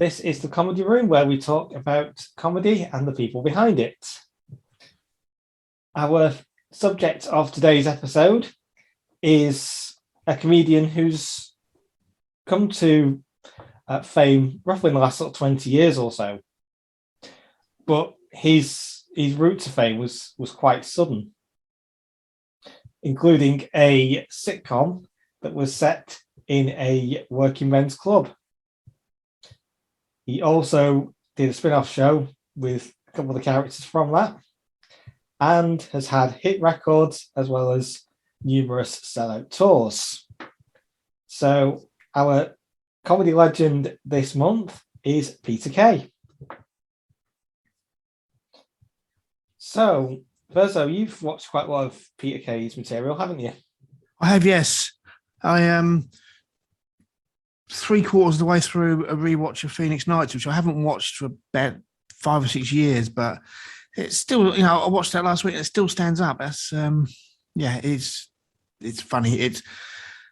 This is the Comedy Room where we talk about comedy and the people behind it. Our subject of today's episode is a comedian who's come to fame roughly in the last 20 years or so. But his route to fame was quite sudden, including a sitcom that was set in a working men's club. He also did a spin-off show with a couple of the characters from that and has had hit records as well as numerous sellout tours. So our comedy legend this month is Peter Kay. So, Verzo, you've watched quite a lot of Peter Kay's material, haven't you? I have, yes. I am 3/4 of the way through a rewatch of Phoenix Nights, which I haven't watched for about 5 or 6 years, but it's still, I watched that last week. It still stands up. That's, it's funny.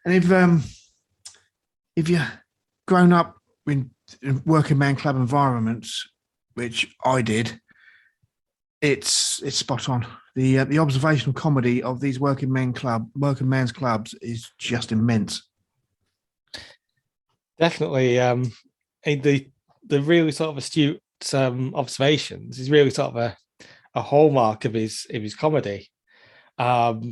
And if you're grown up in working man club environments, which I did, it's spot on. The observational comedy of these working man's clubs is just immense. Definitely, the really sort of astute observations is really sort of a hallmark of his comedy. Well,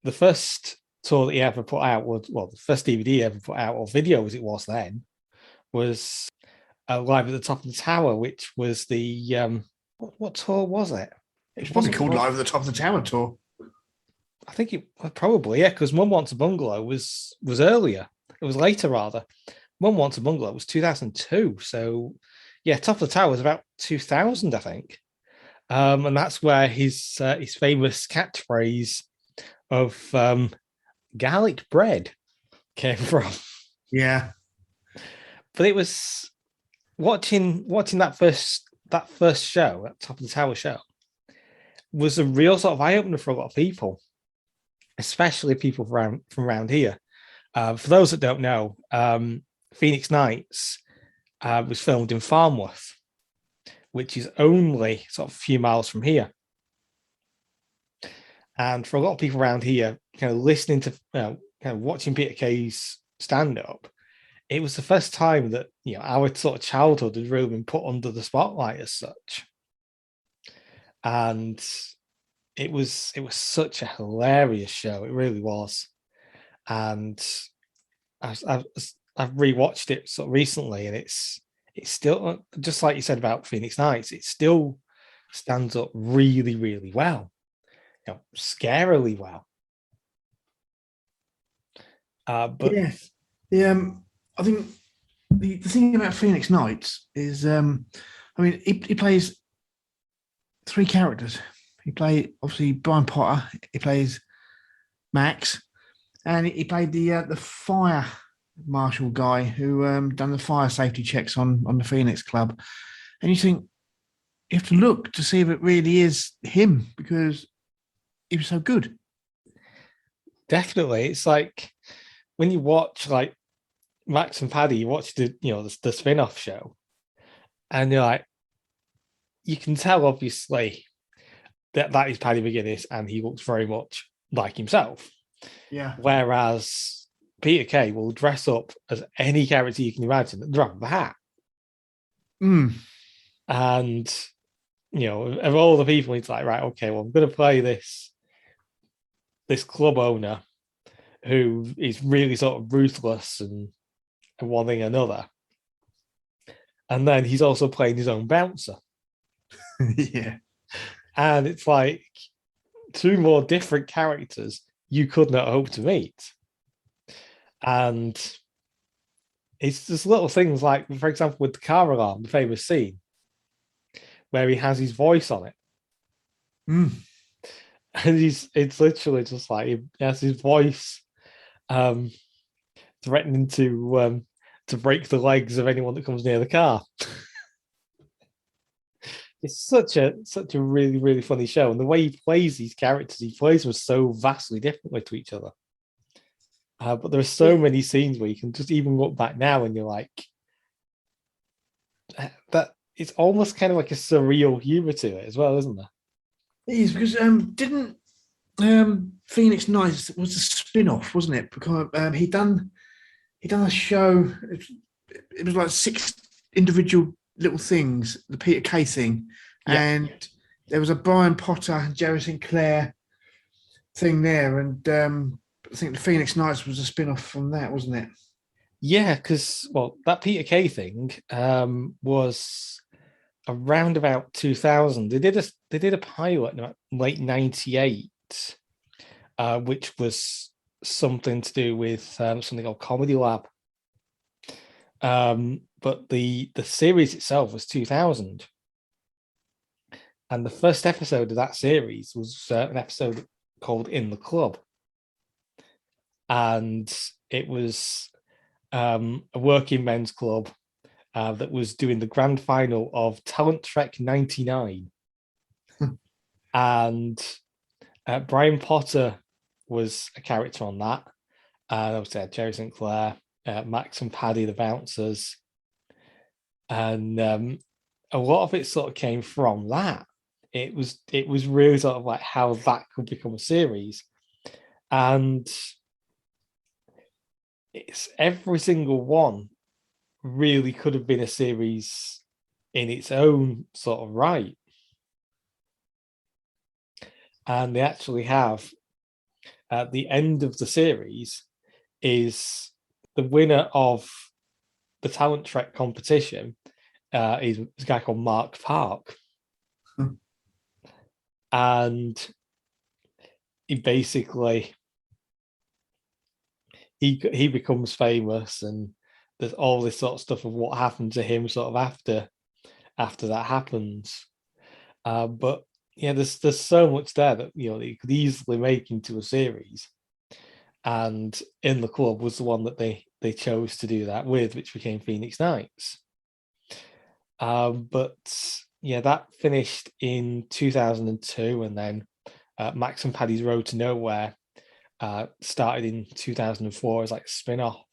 the first tour that he ever put out was, the first DVD he ever put out, or video as it was then, was Live at the Top of the Tower, which was the what tour was it? It's probably called Live at the Top of the Tower tour. I think it probably, yeah, because Mum Wants a Bungalow was earlier. It was later, rather. Mum Wants a Bungalow was 2002. So, yeah, Top of the Tower was about 2000, I think. And that's where his famous catchphrase of garlic bread came from. Yeah. But it was watching that first show, that Top of the Tower show, was a real sort of eye-opener for a lot of people, especially people from around here. For those that don't know, Phoenix Nights was filmed in Farnworth, which is only sort of a few miles from here. And for a lot of people around here, kind of listening to, kind of watching Peter Kay's stand-up, it was the first time that our sort of childhood had really been put under the spotlight as such. And it was such a hilarious show. It really was. And I've rewatched it sort of recently, and it's still, just like you said about Phoenix Nights, it still stands up really, really well, scarily well. But yes, I think the thing about Phoenix Nights is, he plays 3 characters. He played, obviously, Brian Potter. He plays Max, and he played the fire marshal guy who done the fire safety checks on the Phoenix Club. And you think, you have to look to see if it really is him, because he was so good. Definitely, it's like when you watch like Max and Paddy, you watch the spin-off show, and you're like, you can tell obviously that is Paddy McGuinness, and he looks very much like himself. Yeah. Whereas Peter Kay will dress up as any character you can imagine at the drop of a hat. And of all the people, it's like, right, okay, well, I'm going to play this club owner who is really sort of ruthless and one thing another. And then he's also playing his own bouncer. Yeah. And it's like 2 more different characters you could not hope to meet. And it's just little things like, for example, with the car alarm, the famous scene where he has his voice on it. And it's literally just like he has his voice threatening to break the legs of anyone that comes near the car. It's such a really, really funny show. And the way he plays these characters, he plays them so vastly differently to each other. But there are so many scenes where you can just even look back now and you're like, that it's almost kind of like a surreal humor to it as well, isn't there? It is because didn't Phoenix Nights was a spin-off, wasn't it? Because he done a show. It was like six individual little things, the Peter Kay thing, Yeah. and there was a Brian Potter and Jerry Sinclair thing there, and I think the Phoenix Nights was a spin-off from that, wasn't it? Yeah, because that Peter Kay thing was around about 2000. They did a pilot in about late 98, which was something to do with something called Comedy Lab. But the series itself was 2000, and the first episode of that series was an episode called In the Club, and it was a working men's club that was doing the grand final of Talent Trek 99. And Brian Potter was a character on that. And obviously Jerry Sinclair, Max and Paddy, the bouncers. And a lot of it sort of came from that. It was really sort of like how that could become a series. And it's every single one really could have been a series in its own sort of right. And they actually have, at the end of the series, is the winner of the Talent Trek competition is a guy called Mark Park. And he basically he becomes famous, and there's all this sort of stuff of what happened to him sort of after that happens. But yeah, there's so much there that you could easily make into a series. And In the Club was the one that they chose to do that with, which became Phoenix Nights. But yeah, that finished in 2002, and then Max and Paddy's Road to Nowhere started in 2004 as like a spin-off.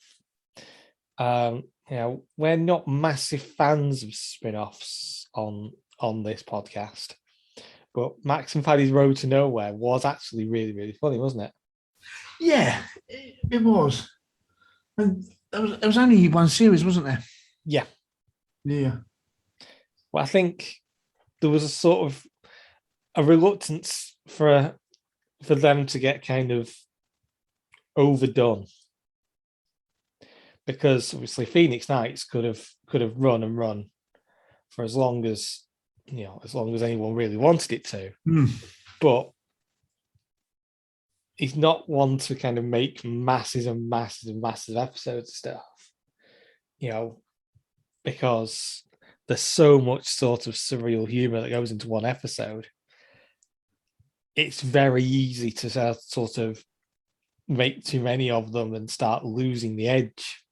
We're not massive fans of spin-offs on this podcast, but Max and Paddy's Road to Nowhere was actually really, really funny, wasn't it? Yeah, it was. And there was only one series, wasn't there? Yeah. Yeah. Well, I think there was a sort of a reluctance for them to get kind of overdone, because obviously Phoenix Nights could have run and run for as long as anyone really wanted it to. But he's not one to kind of make masses and masses and masses of episodes of stuff, because there's so much sort of surreal humor that goes into one episode. It's very easy to sort of make too many of them and start losing the edge.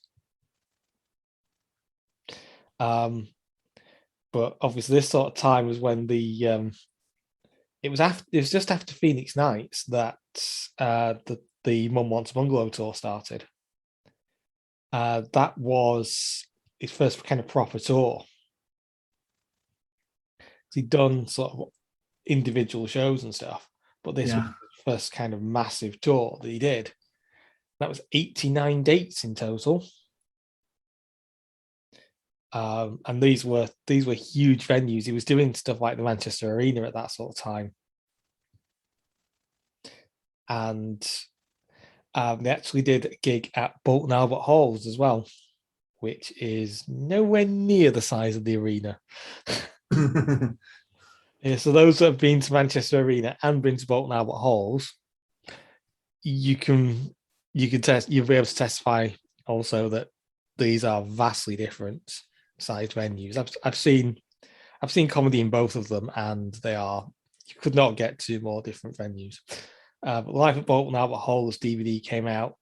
But obviously this sort of time was when it was just after Phoenix Nights that the Mum Wants Bungalow tour started. That was his first kind of proper tour. He'd done sort of individual shows and stuff, but this was the first kind of massive tour that he did. That was 89 dates in total. And these were huge venues. He was doing stuff like the Manchester Arena at that sort of time. And they actually did a gig at Bolton Albert Halls as well, which is nowhere near the size of the arena. Yeah, so those that have been to Manchester Arena and been to Bolton Albert Halls, you'll be able to testify also that these are vastly different sized venues. I've seen comedy in both of them, and you could not get two more different venues. But Live at Bolton Albert Hall's DVD came out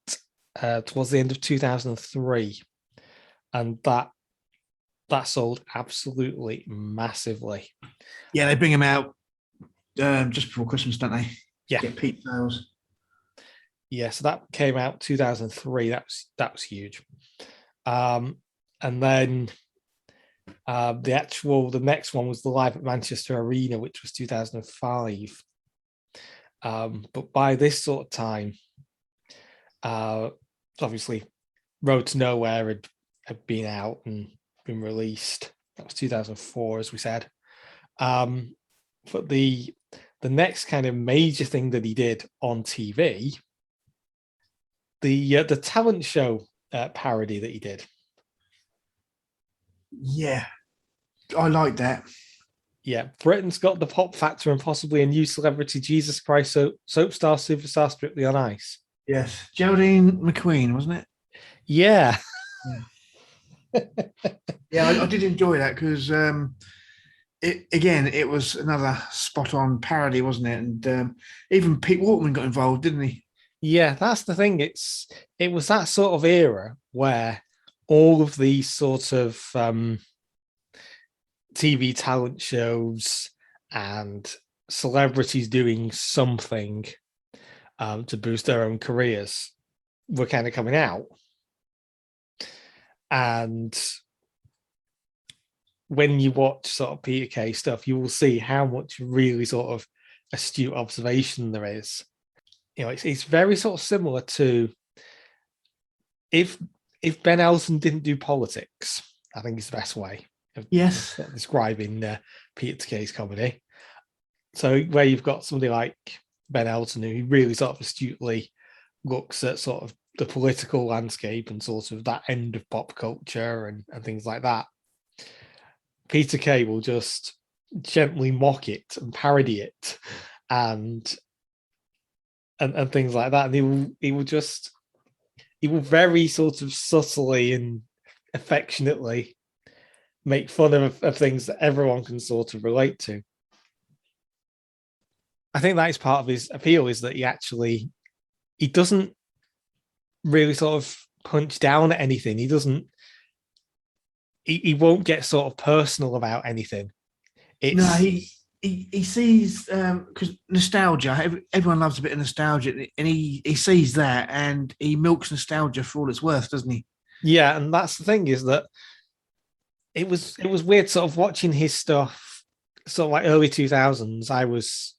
towards the end of 2003, and that sold absolutely massively. Yeah, they bring them out just before Christmas, don't they? Yeah. Get peak sales. Yeah, so that came out 2003. That was huge. And then The next one was the Live at Manchester Arena, which was 2005. But by this sort of time, obviously, Road to Nowhere had been out and been released. That was 2004, as we said. But the next kind of major thing that he did on TV, the talent show parody that he did. Yeah, I like that. Yeah, Britain's Got the Pop Factor and possibly a new celebrity, Jesus Christ, soap star superstar Strictly on Ice. Yes, Geraldine McQueen, wasn't it? Yeah. Yeah, I did enjoy that because it was another spot on parody, wasn't it? And even Pete Waterman got involved, didn't he? Yeah, that's the thing. It was that sort of era where all of these sort of TV talent shows and celebrities doing something to boost their own careers were kind of coming out. And when you watch sort of Peter Kay stuff, you will see how much really sort of astute observation there is. You know, it's very sort of similar to if Ben Elton didn't do politics, I think is the best way of Yes. describing Peter Kay's comedy. So where you've got somebody like Ben Elton who really sort of astutely looks at sort of the political landscape and sort of that end of pop culture and things like that. Peter Kay will just gently mock it and parody it and things like that. And he will very sort of subtly and affectionately make fun of things that everyone can sort of relate to. I think that is part of his appeal, is that he doesn't really sort of punch down at anything. He won't get sort of personal about anything. No, he sees because nostalgia. Everyone loves a bit of nostalgia, and he sees that, and he milks nostalgia for all it's worth, doesn't he? Yeah, and that's the thing, is that it was weird sort of watching his stuff sort of like early 2000s. I was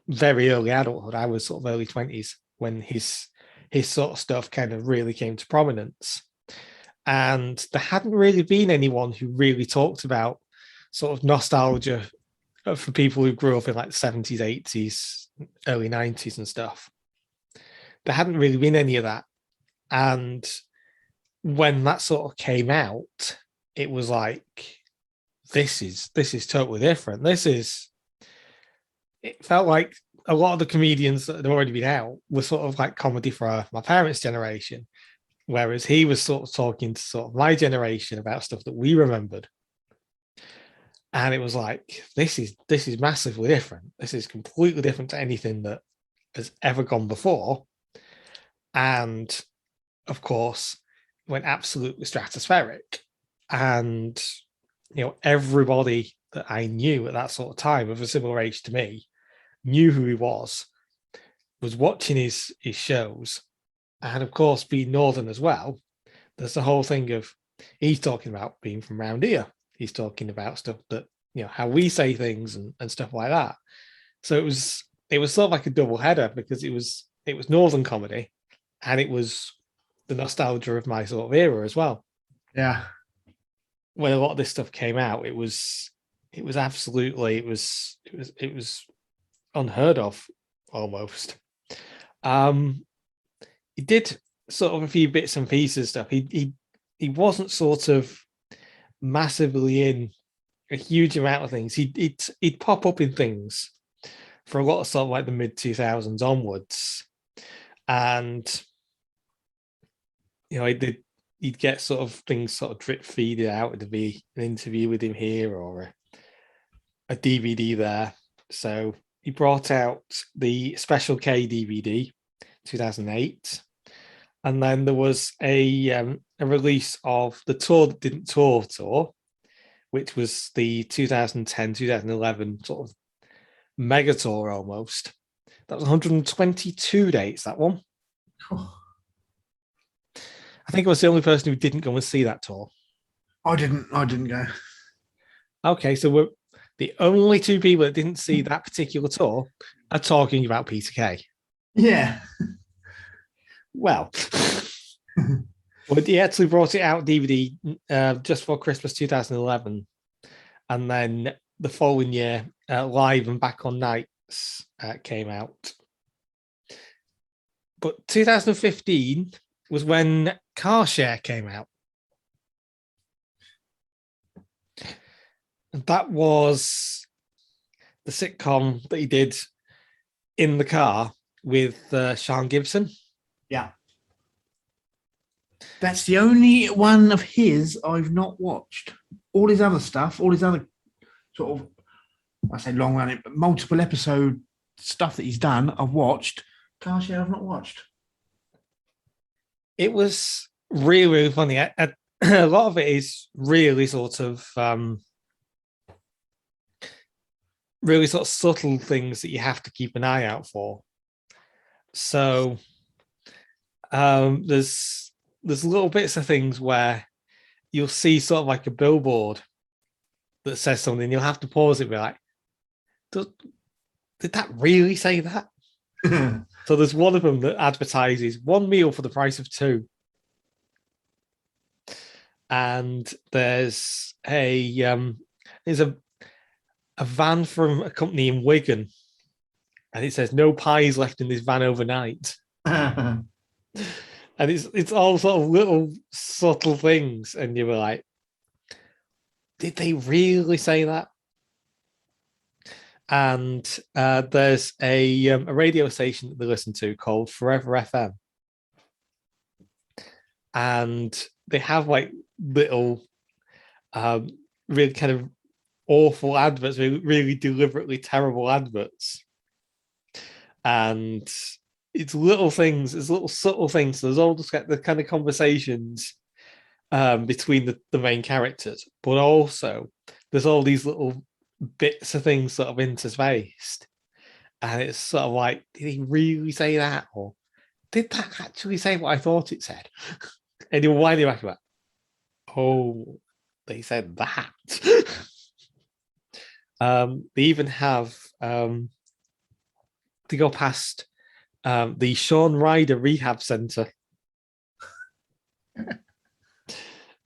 very early adulthood. I was sort of early 20s when his sort of stuff kind of really came to prominence. And there hadn't really been anyone who really talked about sort of nostalgia for people who grew up in like the 70s, 80s, early 90s and stuff. There hadn't really been any of that. And when that sort of came out, it was like, this is totally different. It felt like a lot of the comedians that had already been out were sort of like comedy for my parents' generation, whereas he was sort of talking to sort of my generation about stuff that we remembered. And it was like, this is massively different. This is completely different to anything that has ever gone before. And of course, went absolutely stratospheric. And everybody that I knew at that sort of time, of a similar age to me, knew who he was watching his shows. And of course, being Northern as well, there's the whole thing of, he's talking about being from around here. He's talking about stuff that, how we say things and stuff like that. So it was sort of like a double header, because it was Northern comedy and it was the nostalgia of my sort of era as well. Yeah. When a lot of this stuff came out, it was absolutely, it was unheard of almost. He did sort of a few bits and pieces stuff. He wasn't sort of massively in a huge amount of things. He'd pop up in things for a lot of sort of like the mid 2000s onwards, and he'd get sort of things sort of drip feeded out. It'd be an interview with him here or a DVD there. So he brought out the Special K DVD 2008, and then there was a release of the Tour That Didn't tour, which was the 2010-2011 sort of mega tour almost. That was 122 dates, that one. Oh, I think I was the only person who didn't go and see that tour. I didn't go. Okay, so we're the only two people that didn't see that particular tour are talking about Peter Kay. Yeah. Well, he actually brought it out DVD just for Christmas 2011, and then the following year, Live and Back on Nights came out. But 2015 was when Car Share came out. And that was the sitcom that he did in the car with Sean Gibson. Yeah. That's the only one of his I've not watched. All his other stuff, all his other sort of, I say long running, but multiple episode stuff that he's done, I've watched. Car Share, I've not watched. It was really, really funny. A lot of it is really sort of really sort of subtle things that you have to keep an eye out for. So there's little bits of things where you'll see sort of like a billboard that says something. You'll have to pause it and be like, did that really say that? So there's one of them that advertises one meal for the price of two. And there's a van from a company in Wigan, and it says no pies left in this van overnight. And it's all sort of little subtle things, and you were like, did they really say that? And there's a radio station that they listen to called Forever FM, and they have like little really kind of awful adverts, really, really deliberately terrible adverts. And it's little things, it's little subtle things. So there's all just the kind of conversations between the main characters, but also there's all these little bits of things sort of interspaced. And it's sort of like, did he really say that? Or did that actually say what I thought it said? And you're winding back about, oh, they said that. They even have to go past the Sean Ryder Rehab Center.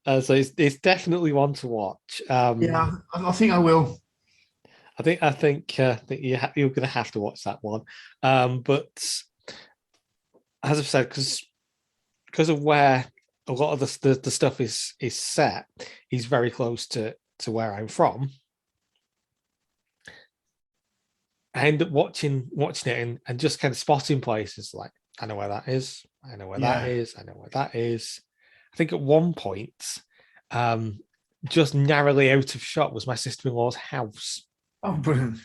So it's definitely one to watch. Yeah, I think I will. I think you're going to have to watch that one. But as I've said, because of where a lot of the stuff is set, he's very close to where I'm from. I end up watching it and just kind of spotting places like, I know where that is. I know where that is. I know where that is. I think at one point, just narrowly out of shot was my sister-in-law's house. Oh, brilliant.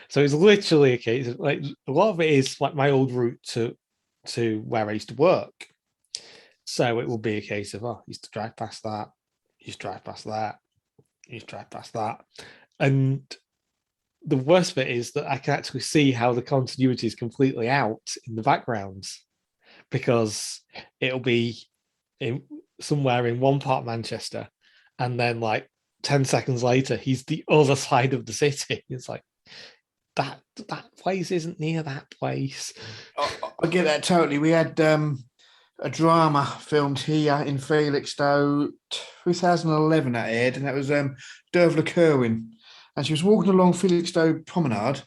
So it's literally a case of, like, a lot of it is like my old route to where I used to work. So it will be a case of, I used to drive past that, used to drive past that, used to drive past that. And the worst bit is that I can actually see how the continuity is completely out in the backgrounds, because it'll be somewhere in one part of Manchester, and then like 10 seconds later, he's the other side of the city. It's like, that place isn't near that place. I get that totally. We had a drama filmed here in Felixstowe, 2011 that aired, and that was Dervla Kerwin. And she was walking along Felixstowe Promenade,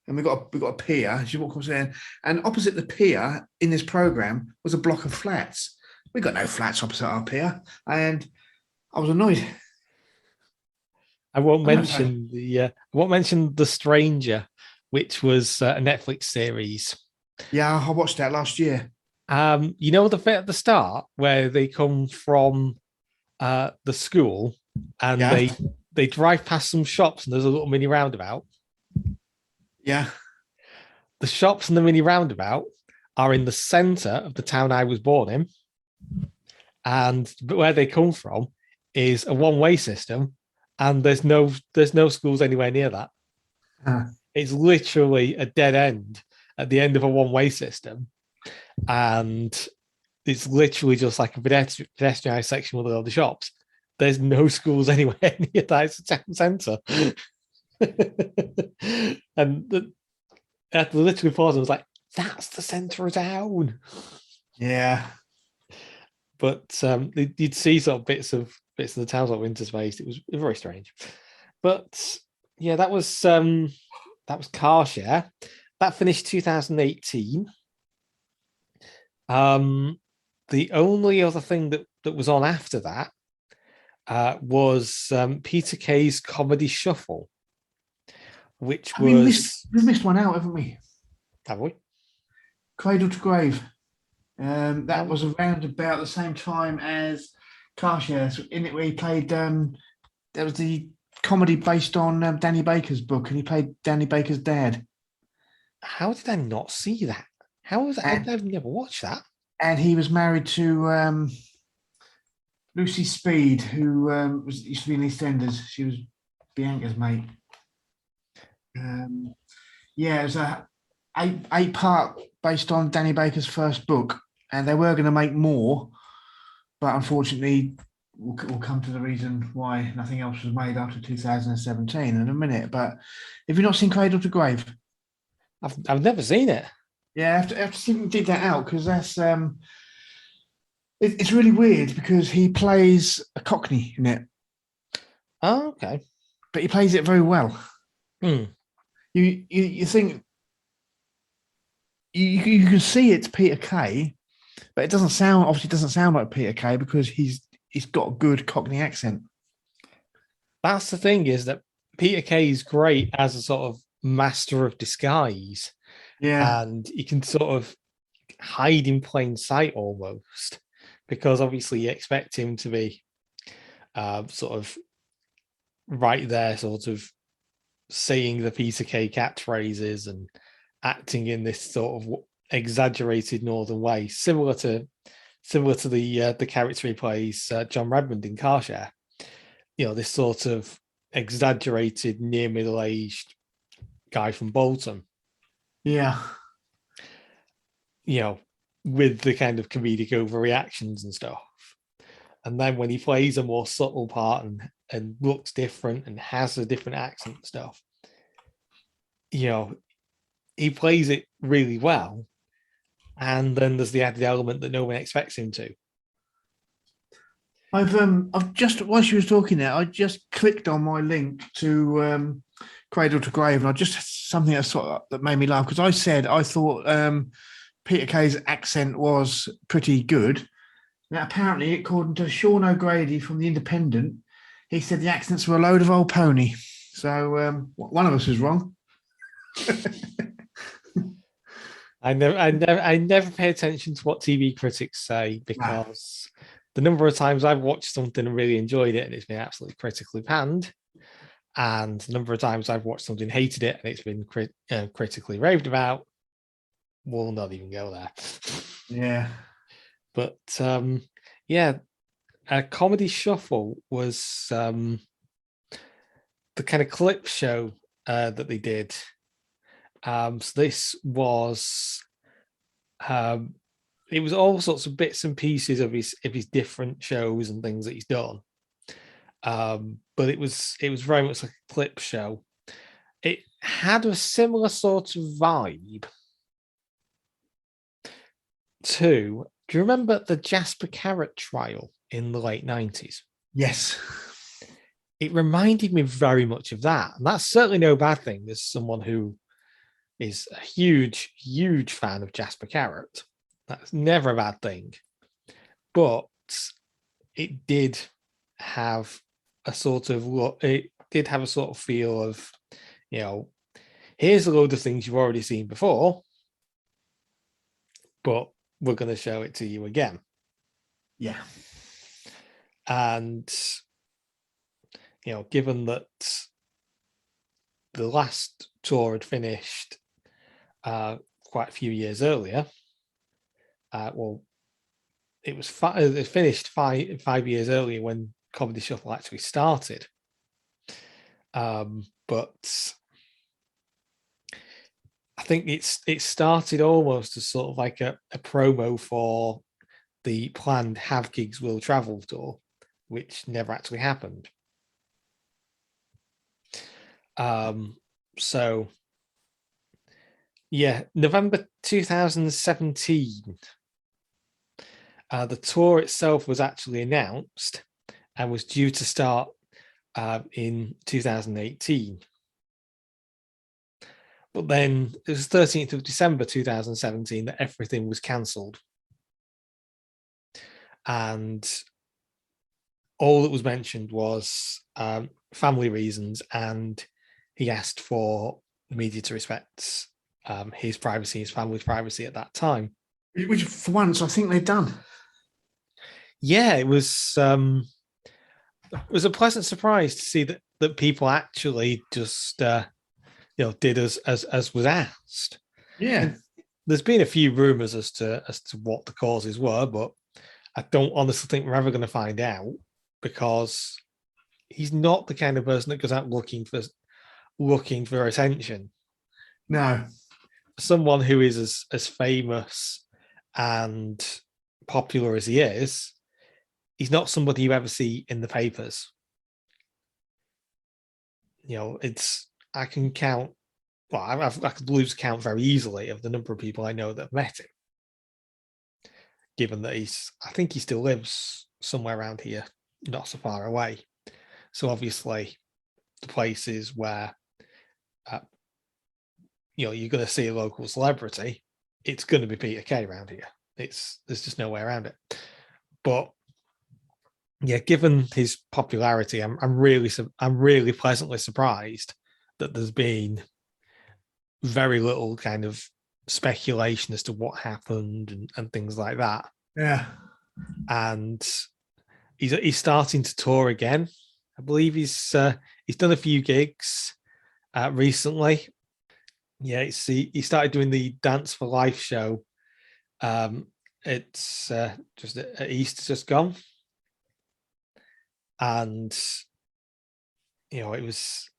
and we got a pier. She walked across there, and opposite the pier in this program was a block of flats. We got no flats opposite our pier, and I was annoyed. I won't mention The Stranger, which was a Netflix series. Yeah, I watched that last year. You know the bit at the start where they come from the school, and they drive past some shops, and there's a little mini roundabout. Yeah. The shops and the mini roundabout are in the center of the town I was born in. And where they come from is a one-way system, and there's no schools anywhere near that. It's literally a dead end at the end of a one-way system. And it's literally just like a pedestrian section with all the shops. there's no schools anywhere near that. It's a town centre. And after literally paused, I was like, that's the centre of town. Yeah. But you'd see sort of bits of the town sort of interspaced. It was very strange. But yeah, that was Car Share. That finished 2018. The only other thing that was on after that was Peter Kay's Comedy Shuffle, which was We've missed one out, haven't we? have we? Cradle to Grave. That Um, was around about the same time as Car Shares. In it, where he played. That was the comedy based on Danny Baker's book, and he played Danny Baker's dad. how did I not see that? How was And I've never watched that? and he was married to Lucy Speed, who used to be in EastEnders. She was Bianca's mate. Yeah, it was a eight part based on Danny Baker's first book, and they were going to make more, but unfortunately, we'll come to the reason why nothing else was made after 2017 in a minute. But have you not seen Cradle to Grave? I've never seen it. Yeah, I have to see if we can dig that out because that's it's really weird because he plays a Cockney in it, Oh, okay. but he plays it very well. Hmm. You think you can see it's Peter Kay, but it doesn't sound obviously doesn't sound like Peter Kay because he's got a good Cockney accent. That's the thing, is that Peter Kay is great as a sort of master of disguise, Yeah, and he can sort of hide in plain sight almost, because obviously you expect him to be sort of right there, sort of saying the Peter Kay catchphrases and acting in this sort of exaggerated northern way, similar to the character he plays, John Redmond in Car Share. You know, this sort of exaggerated, near middle aged guy from Bolton. yeah, You know, with the kind of comedic overreactions and stuff. And then when he plays a more subtle part and looks different and has a different accent and stuff, you know, he plays it really well. And then there's the added element that no one expects him to. I've just while she was talking there, I just clicked on my link to Cradle to Grave, and I just something that made me laugh because I said I thought Peter Kay's accent was pretty good. Now, apparently, according to Sean O'Grady from The Independent, he said the accents were a load of old pony. So one of us was wrong. I never pay attention to what TV critics say, Nah. because the number of times I've watched something and really enjoyed it and it's been absolutely critically panned, and the number of times I've watched something, hated it, and it's been critically raved about, we'll not even go there. Yeah. But yeah, a Comedy Shuffle was the kind of clip show that they did. So this was it was all sorts of bits and pieces of his different shows and things that he's done. But it was very much like a clip show. It had a similar sort of vibe to. Do you remember the Jasper Carrot trial in the late 90s? Yes. It reminded me very much of that. And that's certainly no bad thing. As someone who is a huge fan of Jasper Carrot, that's never a bad thing. But it did have a sort of look, it did have a sort of feel of, you know, here's a load of things you've already seen before, but we're going to show it to you again. Yeah. And, you know, given that the last tour had finished quite a few years earlier, well, it was it finished 5 years earlier when Comedy Shuffle actually started. But I think it started almost as sort of like a promo for the planned Have Gigs Will Travel tour, which never actually happened. So yeah, November 2017, the tour itself was actually announced and was due to start in 2018. But then it was 13th of December 2017 that everything was cancelled. And all that was mentioned was family reasons, and he asked for the media to respect his privacy, his family's privacy at that time. Which, for once, I think they've done. Yeah, it was a pleasant surprise to see that people actually just did as was asked. Yeah. And there's been a few rumors as to what the causes were, but I don't honestly think we're ever going to find out, because he's not the kind of person that goes out looking for attention. No. Someone who is as famous and popular as he is, he's not somebody you ever see in the papers. I can count. Well, I could lose count very easily of the number of people I know that have met him. Given that I think he still lives somewhere around here, not so far away. So obviously, the places where you're going to see a local celebrity, it's going to be Peter Kay around here. There's just no way around it. But yeah, given his popularity, I'm really pleasantly surprised that there's been very little kind of speculation as to what happened and things like that. Yeah. And he's starting to tour again. I believe he's done a few gigs recently. Yeah, he started doing the Dance for Life show. It's just at Easter just gone, and it was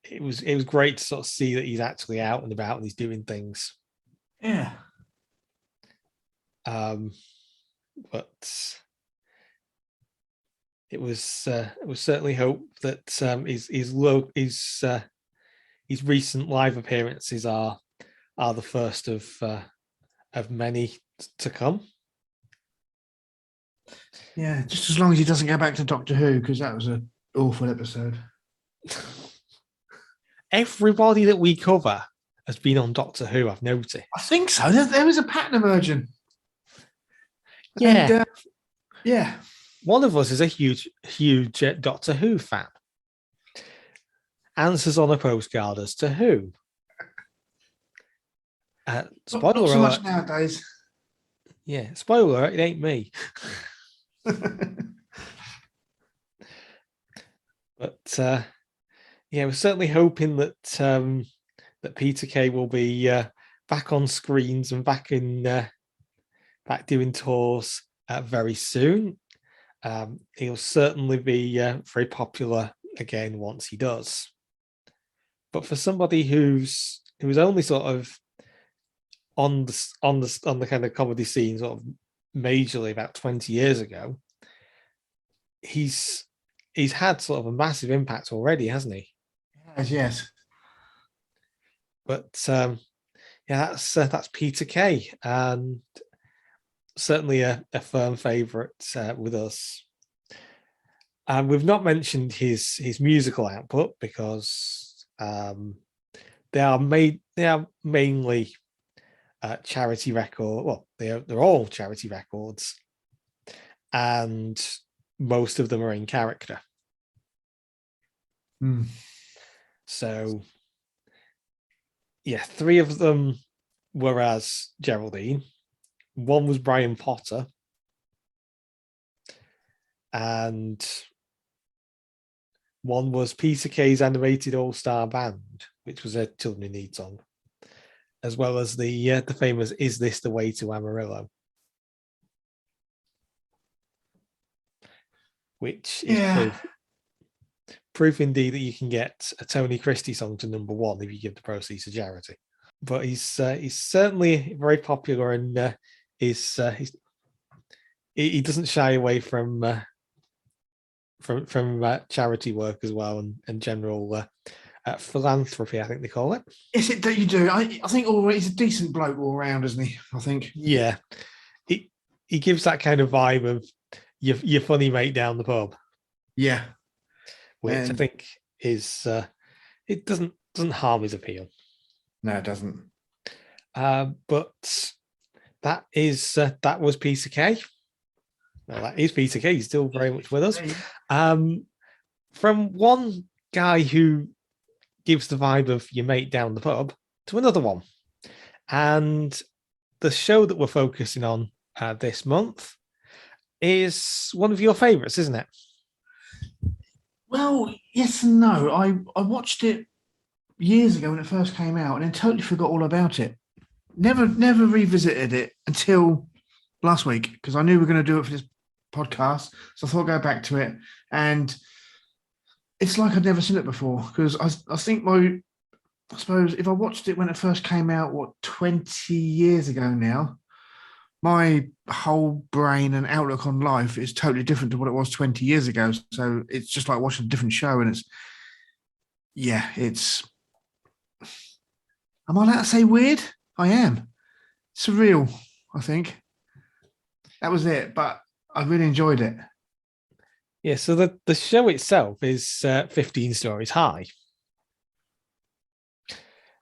great to sort of see that he's actually out and about and he's doing things. Yeah. But it was certainly hope that his recent live appearances are the first of many to come. Yeah, just as long as he doesn't go back to Doctor Who, because that was an awful episode. Everybody that we cover has been on Doctor Who, I've noticed. I think so. There was a pattern emerging. Yeah. And, yeah. One of us is a huge Doctor Who fan. Answers on a postcard as to who. Spoiler not so alert. much nowadays. Yeah, spoiler alert, it ain't me. But yeah, we're certainly hoping that that Peter Kay will be back on screens and back doing tours very soon. He'll certainly be very popular again once he does. But for somebody who's only sort of on the kind of comedy scene sort of majorly about 20 years ago, he's had sort of a massive impact already, hasn't he? Yes. But yeah, that's Peter Kay, and certainly a firm favourite with us. And we've not mentioned his musical output because they are mainly charity record. Well, they're all charity records, and most of them are in character. So yeah, 3 of them were as Geraldine. 1 was Brian Potter, and 1 was Peter Kay's animated all-star band, which was a Children in Need song, as well as the famous "Is This the Way to Amarillo," which is proof indeed that you can get a Tony Christie song to number 1 if you give the proceeds to charity. But he's certainly very popular, and he doesn't shy away from from charity work as well, and general philanthropy, I think they call it. Is it that you do? I think he's a decent bloke all around, isn't he? I think. Yeah, he gives that kind of vibe of your funny mate down the pub, Yeah, which I and think is it doesn't harm his appeal. no, it doesn't. But that was Peter Kay. Well, that is Peter Kay. He's still very much with us. From one guy who gives the vibe of your mate down the pub to another one. And the show that we're focusing on this month is one of your favorites, isn't it? Well, yes and no. I watched it years ago when it first came out and then totally forgot all about it. Never revisited it until last week because I knew we were going to do it for this podcast. So I thought I'd go back to it. And it's like I'd never seen it before because I think I suppose if I watched it when it first came out, 20 years ago now, my whole brain and outlook on life is totally different to what it was 20 years ago. So it's just like watching a different show. And it's, am I allowed to say weird? I am. Surreal, I think. That was it. But I really enjoyed it. Yeah, so the show itself is 15 stories high.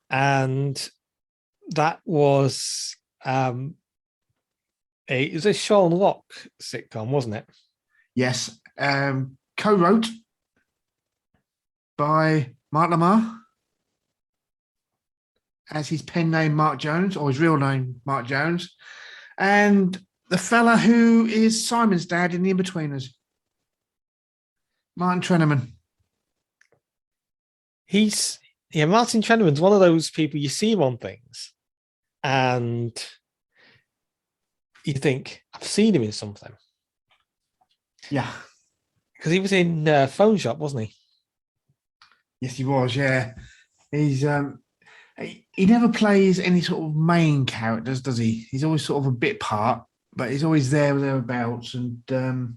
And that was it was a Sean Locke sitcom, wasn't it? Yes. Co-wrote by Mark Lamar as his pen name Mark Jones, or his real name Mark Jones, and the fella who is Simon's dad in The Inbetweeners, Martin Treneman. Martin Treneman's one of those people you see him on things and you think, I've seen him in something. Yeah. Because he was in Phone Shop, wasn't he? Yes, he was, yeah. He's he never plays any sort of main characters, does he? He's always sort of a bit part, but he's always there or thereabouts. And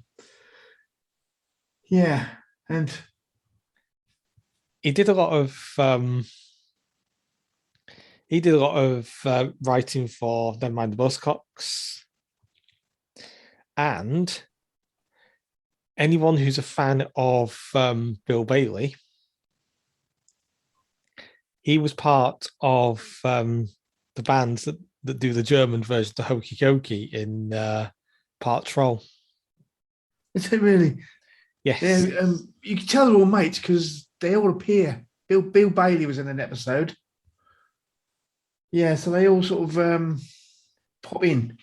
yeah, and he did a lot of writing for Never Mind the Buzzcocks. And anyone who's a fan of Bill Bailey, he was part of the bands that do the German version of the Hokey Cokey in Part Troll. is it really? Yes. Yeah, you can tell they're all mates because they all appear. Bill Bailey was in an episode. Yeah, so they all sort of pop in.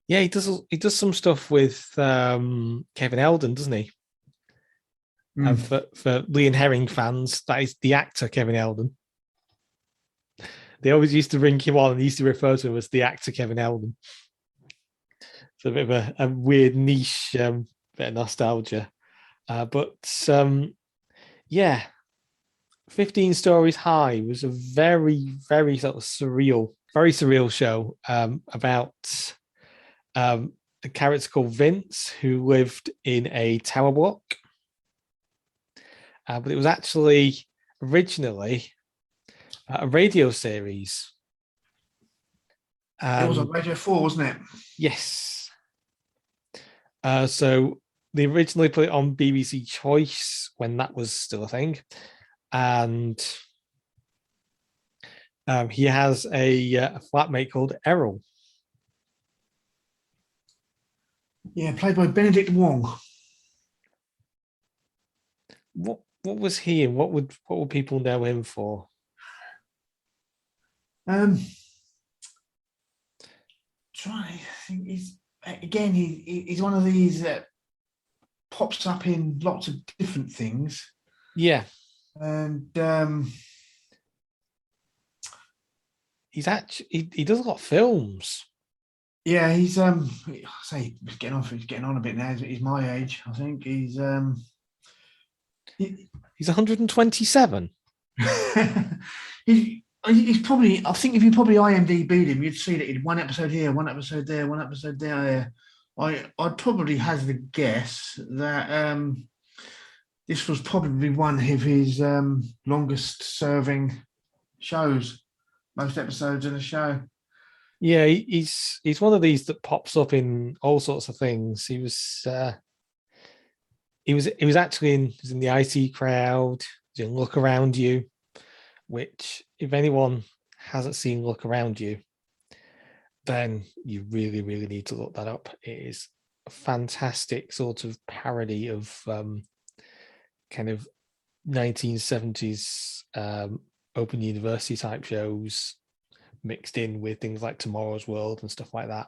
Yeah, he does some stuff with Kevin Eldon, doesn't he? And for Lee and Herring fans, that is the actor Kevin Eldon. They always used to bring him on and used to refer to him as the actor Kevin Eldon. It's a bit of a weird niche bit of nostalgia. But 15 Stories High was a very, very sort of very surreal show about a character called Vince who lived in a tower block. But it was actually originally a radio series. It was on Radio 4, wasn't it? Yes. So they originally put it on BBC Choice when that was still a thing. And he has a flatmate called Errol. Yeah, played by Benedict Wong. What was he and what would people know him for? Trying to think, he's one of these that pops up in lots of different things. Yeah. And he does a lot of films. Yeah, he's getting on a bit now. He's my age, I think. He's 127. He's probably, I think if you probably IMDb'd him, you'd see that he'd one episode here, one episode there, one episode there. I'd probably hazard a guess that this was probably one of his longest serving shows, most episodes in a show. Yeah, he's one of these that pops up in all sorts of things. He was actually in the IT crowd. He's in Look Around You, which if anyone hasn't seen Look Around You, then you really, really need to look that up. It is a fantastic sort of parody of kind of 1970s open university type shows mixed in with things like Tomorrow's World and stuff like that.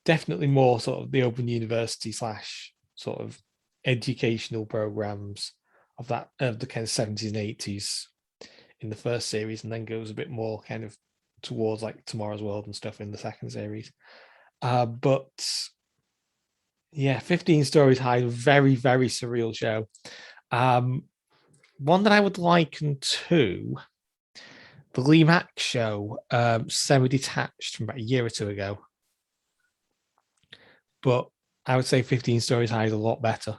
Definitely more sort of the open university slash sort of educational programs of that of the kind of 70s and 80s in the first series, and then goes a bit more kind of towards like Tomorrow's World and stuff in the second series. But yeah, 15 Stories High, very, very surreal show. One that I would liken to the Lee Mack show, semi-detached from about a year or two ago. But I would say 15 Stories High is a lot better.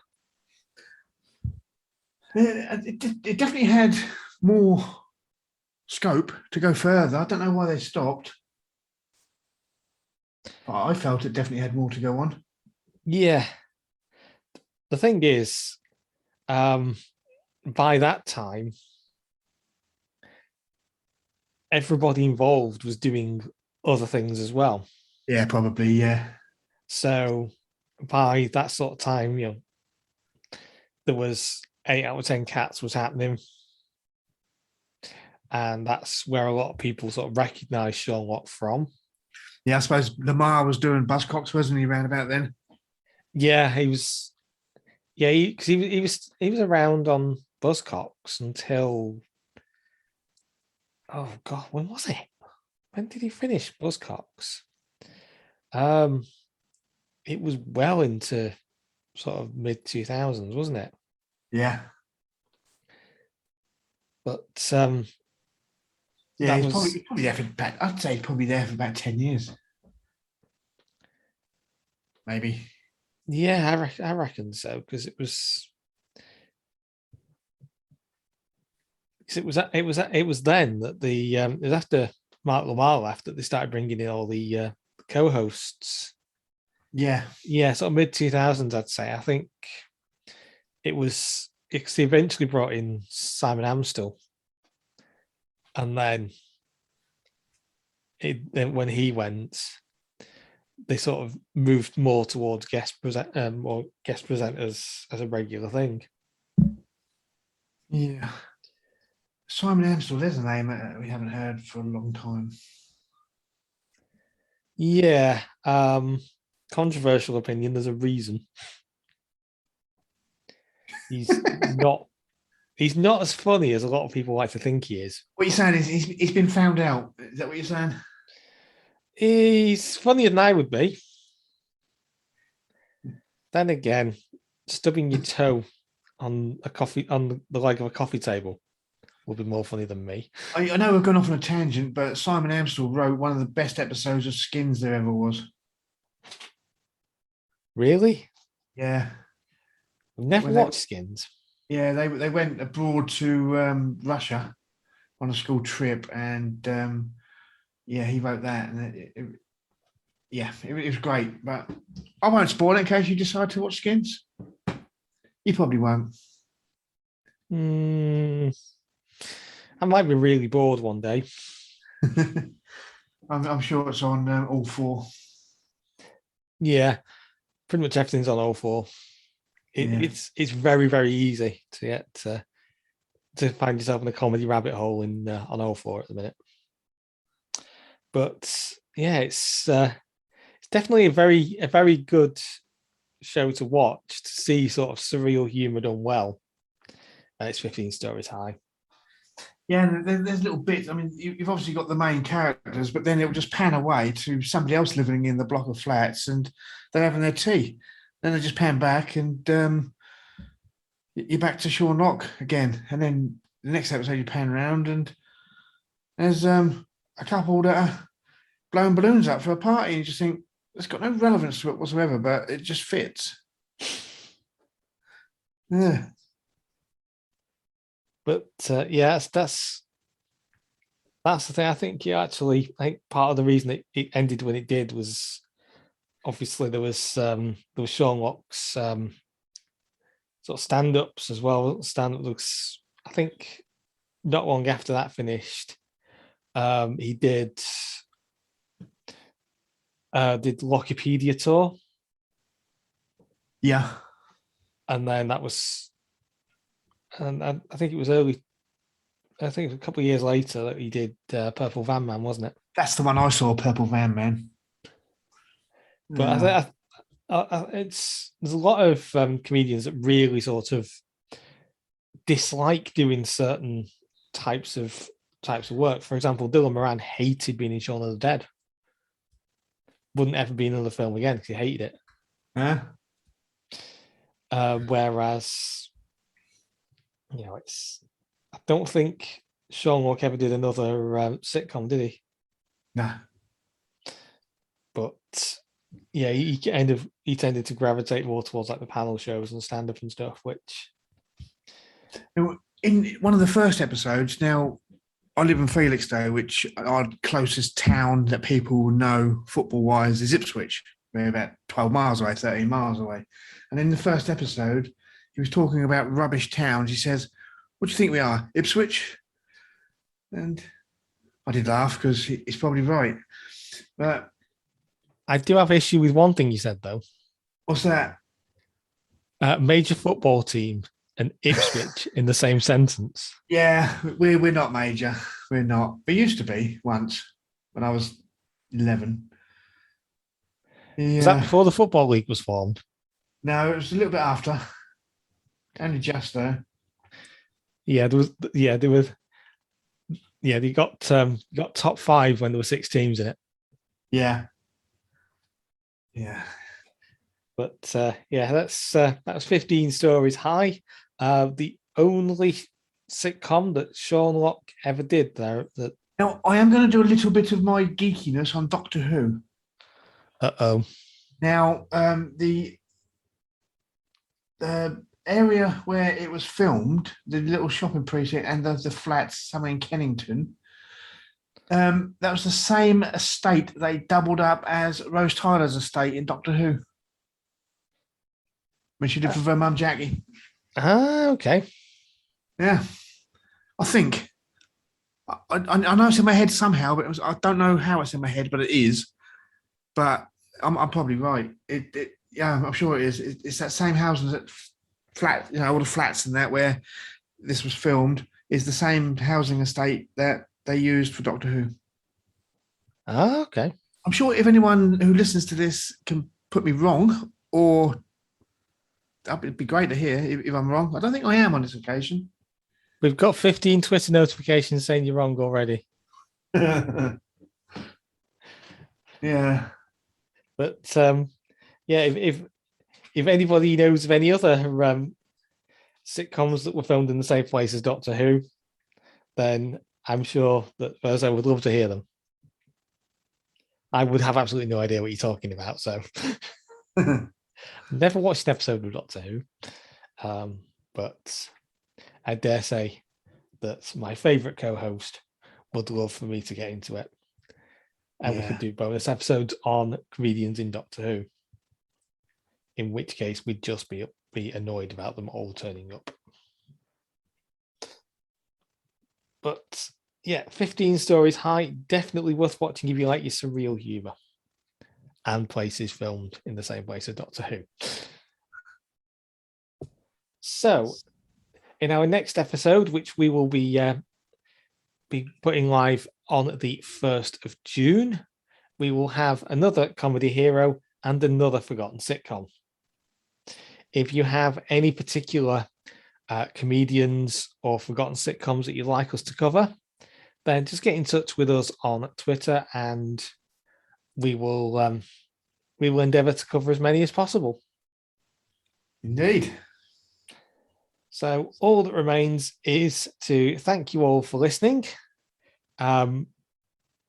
It definitely had more scope to go further. I don't know why they stopped. But I felt it definitely had more to go on. Yeah. The thing is, by that time, everybody involved was doing other things as well. Yeah, probably. Yeah. So by that sort of time, there was 8 out of 10 cats was happening. And that's where a lot of people sort of recognise Sean Locke from. Yeah, I suppose Lamar was doing Buzzcocks, wasn't he, around about then? Yeah, he was. Yeah, because he was around on Buzzcocks until, oh god, when was it? When did he finish Buzzcocks? It was well into sort of mid-2000s, wasn't it? Yeah. But Yeah, that he's was, probably there for about, I'd say he's probably there for about 10 years. Maybe. yeah, I reckon so, because it was then that it was after Mark Lamar left that they started bringing in all the co-hosts. Yeah. Yeah, sort of mid-2000s, I'd say. I think it was because they eventually brought in Simon Amstel, and then when he went, they sort of moved more towards more guest presenters as a regular thing. Yeah. Simon Amstel, there's a name we haven't heard for a long time. Yeah, controversial opinion. There's a reason. He's not. He's not as funny as a lot of people like to think he is. What you're saying is he's been found out. Is that what you're saying? He's funnier than I would be. Then again, stubbing your toe on the leg of a coffee table will be more funny than me. I know we've gone off on a tangent, but Simon Amstel wrote one of the best episodes of Skins there ever was. Really? Yeah. I've never watched Skins. Yeah, they went abroad to Russia on a school trip, and yeah, he wrote that, and it was great. But I won't spoil it in case you decide to watch Skins. You probably won't. I might be really bored one day. I'm sure it's on all four. Yeah, pretty much everything's on all four. It's very, very easy to get to find yourself in a comedy rabbit hole on all four at the minute. But yeah, it's definitely a very good show to watch, to see sort of surreal humor done well. It's 15 Stories High. Yeah, and there's little bits. I mean, you've obviously got the main characters, but then it will just pan away to somebody else living in the block of flats, and they're having their tea. Then they just pan back, and you're back to Sean Locke again. And then the next episode, you pan around, and there's a couple that are blowing balloons up for a party. And you just think, it's got no relevance to it whatsoever, but it just fits. Yeah. But yeah, that's the thing. I think I think part of the reason it ended when it did was obviously there was Sean Locke's sort of stand-ups as well. Stand-up looks, I think, not long after that finished, he did Lockipedia tour, Yeah. and then that was, and I think it was early. I think it was a couple of years later that he did Purple Van Man, wasn't it? That's the one I saw, Purple Van Man. But I Yeah. think it's there's a lot of comedians that really sort of dislike doing certain types of work. For example, Dylan Moran hated being in Shaun of the Dead. Wouldn't ever be in another film again because he hated it. Yeah. Whereas, it's I don't think Sean Locke ever did another sitcom, did he? No. But yeah, he tended to gravitate more towards like the panel shows and stand up and stuff, which In one of the first episodes, now I live in Felixstowe, which our closest town that people know football wise is Ipswich. We're about 12 miles away, 13 miles away. And in the first episode, he was talking about rubbish towns. He says, "What do you think we are, Ipswich?" And I did laugh because he's probably right. But I do have issue with one thing you said though. what's that? Major football team and Ipswich in the same sentence. Yeah, we're not major. We're not. We used to be once when I was 11. Was that Yeah. before the football league was formed? No, it was a little bit after. Only just though. Yeah, there was. Yeah, there was. Yeah, they got top five when there were six teams in it. Yeah. Yeah. But yeah, that was 15 Stories High. The only sitcom that Sean Locke ever did there. That Now I am going to do a little bit of my geekiness on Doctor Who. oh, Now, the area where it was filmed, the little shopping precinct and the flats somewhere in Kennington, that was the same estate they doubled up as Rose Tyler's estate in Doctor Who when she lived with her mum Jackie. okay. Yeah, I think. I know it's in my head somehow, but I don't know how it's in my head, but it is. But I'm probably right. Yeah, I'm sure it is. It's that same house that flat, all the flats and that where this was filmed is the same housing estate that they used for Doctor Who. Okay. I'm sure if anyone who listens to this can put me wrong, or it'd be great to hear if I'm wrong. I don't think I am on this occasion. We've got 15 Twitter notifications saying you're wrong already. Yeah. But yeah, if anybody knows of any other sitcoms that were filmed in the same place as Doctor Who, then I'm sure that Verzo would love to hear them. I would have absolutely no idea what you're talking about. So, never watched an episode of Doctor Who, but I dare say that my favourite co-host would love for me to get into it, and we could do bonus episodes on comedians in Doctor Who. In which case, we'd just be annoyed about them all turning up. But yeah, 15 Stories High, definitely worth watching if you like your surreal humour and places filmed in the same place as Doctor Who. So, in our next episode, which we will be putting live on the 1st of June, we will have another comedy hero and another forgotten sitcom. If you have any particular comedians or forgotten sitcoms that you'd like us to cover, then just get in touch with us on Twitter and we will endeavour to cover as many as possible. Indeed. So all that remains is to thank you all for listening.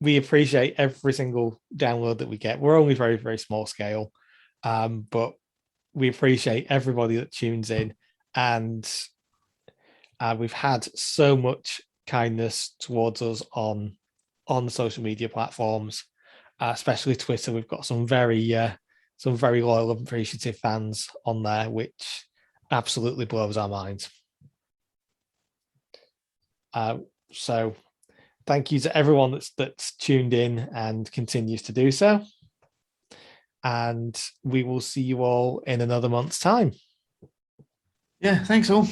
we appreciate every single download that we get. We're only very, very small scale, but we appreciate everybody that tunes in, and we've had so much kindness towards us on social media platforms, especially Twitter. We've got some very loyal and appreciative fans on there, which absolutely blows our minds. So thank you to everyone that's tuned in and continues to do so. And we will see you all in another month's time. Yeah, thanks all.